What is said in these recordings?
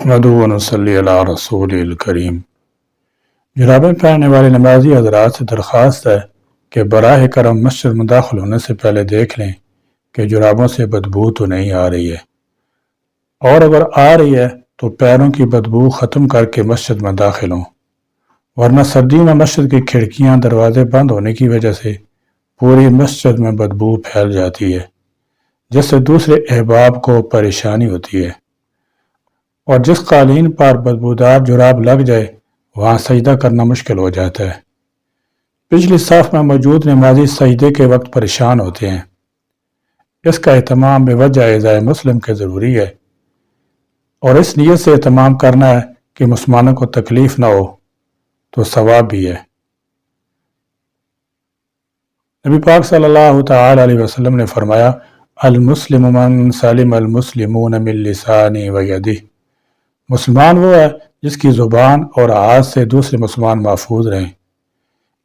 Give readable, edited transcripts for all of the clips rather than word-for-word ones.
نحمدہ و نصلی علی رسول الکریم۔ جرابیں پہننے والے نمازی حضرات سے درخواست ہے کہ براہ کرم مسجد میں داخل ہونے سے پہلے دیکھ لیں کہ جرابوں سے بدبو تو نہیں آ رہی ہے، اور اگر آ رہی ہے تو پیروں کی بدبو ختم کر کے مسجد میں داخل ہوں، ورنہ سردیوں میں مسجد کی کھڑکیاں دروازے بند ہونے کی وجہ سے پوری مسجد میں بدبو پھیل جاتی ہے، جس سے دوسرے احباب کو پریشانی ہوتی ہے، اور جس قالین پر بدبودار جراب لگ جائے وہاں سجدہ کرنا مشکل ہو جاتا ہے۔ پچھلی صف میں موجود نمازی سجدے کے وقت پریشان ہوتے ہیں۔ اس کا اہتمام بے وجہ اعضاء مسلم کے ضروری ہے، اور اس نیت سے اہتمام کرنا ہے کہ مسلمانوں کو تکلیف نہ ہو تو ثواب بھی ہے۔ نبی پاک صلی اللہ تعالی علیہ وسلم نے فرمایا، المسلم من سلم المسلمون من لسانہ و یدہ، مسلمان وہ ہے جس کی زبان اور ہاتھ سے دوسرے مسلمان محفوظ رہیں۔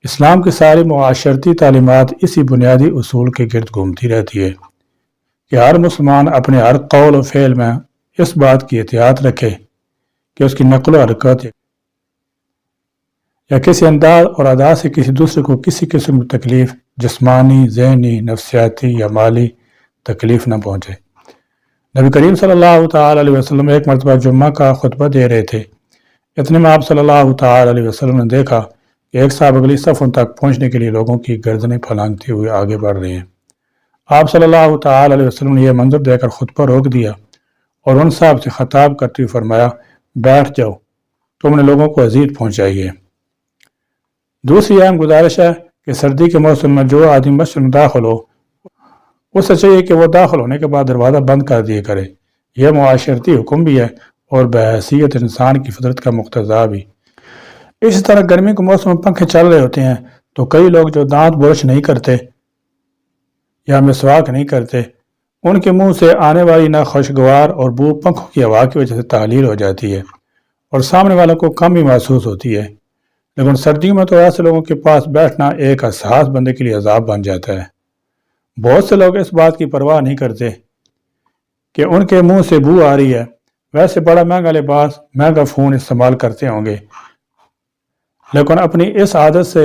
اسلام کی ساری معاشرتی تعلیمات اسی بنیادی اصول کے گرد گھومتی رہتی ہے کہ ہر مسلمان اپنے ہر قول و فعل میں اس بات کی احتیاط رکھے کہ اس کی نقل و حرکت یا کسی انداز اور ادا سے کسی دوسرے کو کسی قسم کی تکلیف، جسمانی، ذہنی، نفسیاتی یا مالی تکلیف نہ پہنچے۔ نبی کریم صلی اللہ تعالی علیہ وسلم ایک مرتبہ جمعہ کا خطبہ دے رہے تھے۔ اتنے میں آپ صلی اللہ تعالی علیہ وسلم نے دیکھا کہ ایک صاحب اگلی صفوں تک پہنچنے کے لیے لوگوں کی گردنیں پھلانگتے ہوئے آگے بڑھ رہے ہیں۔ آپ صلی اللہ تعالی علیہ وسلم نے یہ منظر دیکھ کر خطبہ روک دیا اور ان صاحب سے خطاب کرتے ہوئے فرمایا، بیٹھ جاؤ، تم نے لوگوں کو اذیت پہنچائی ہے۔ دوسری اہم گزارش ہے کہ سردی کے موسم میں جو آدمی مسجد میں داخل ہو اسے چاہیے کہ وہ داخل ہونے کے بعد دروازہ بند کر دیا کرے۔ یہ معاشرتی حکم بھی ہے اور بحیثیت انسان کی فطرت کا مقتضا بھی۔ اسی طرح گرمی کے موسم میں پنکھے چل رہے ہوتے ہیں تو کئی لوگ جو دانت برش نہیں کرتے یا مسواک نہیں کرتے، ان کے منہ سے آنے والی ناخوشگوار اور بو پنکھوں کی ہوا کی وجہ سے تحلیل ہو جاتی ہے اور سامنے والوں کو کم ہی محسوس ہوتی ہے، لیکن سردیوں میں تو ایسے لوگوں کے پاس بیٹھنا ایک حساس بندے کے لیے عذاب بن جاتا ہے۔ بہت سے لوگ اس بات کی پرواہ نہیں کرتے کہ ان کے منہ سے بو آ رہی ہے، ویسے بڑا مہنگا لباس، مہنگا فون استعمال کرتے ہوں گے، لیکن اپنی اس عادت سے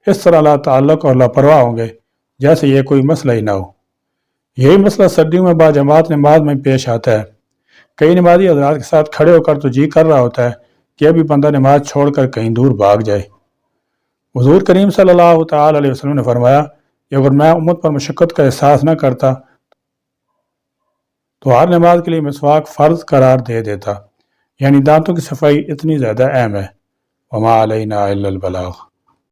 اس طرح لا تعلق اور لاپرواہ ہوں گے جیسے یہ کوئی مسئلہ ہی نہ ہو۔ یہی مسئلہ سردیوں میں باجماعت نماز میں پیش آتا ہے۔ کئی نمازی حضرات کے ساتھ کھڑے ہو کر تو جی کر رہا ہوتا ہے کہ ابھی بندہ نماز چھوڑ کر کہیں دور بھاگ جائے۔ حضور کریم صلی اللہ تعالی علیہ وسلم نے فرمایا کہ اگر میں امت پر مشقت کا احساس نہ کرتا تو ہر نماز کے لیے مسواک فرض قرار دے دیتا، یعنی دانتوں کی صفائی اتنی زیادہ اہم ہے۔ وما علینا الا البلاغ۔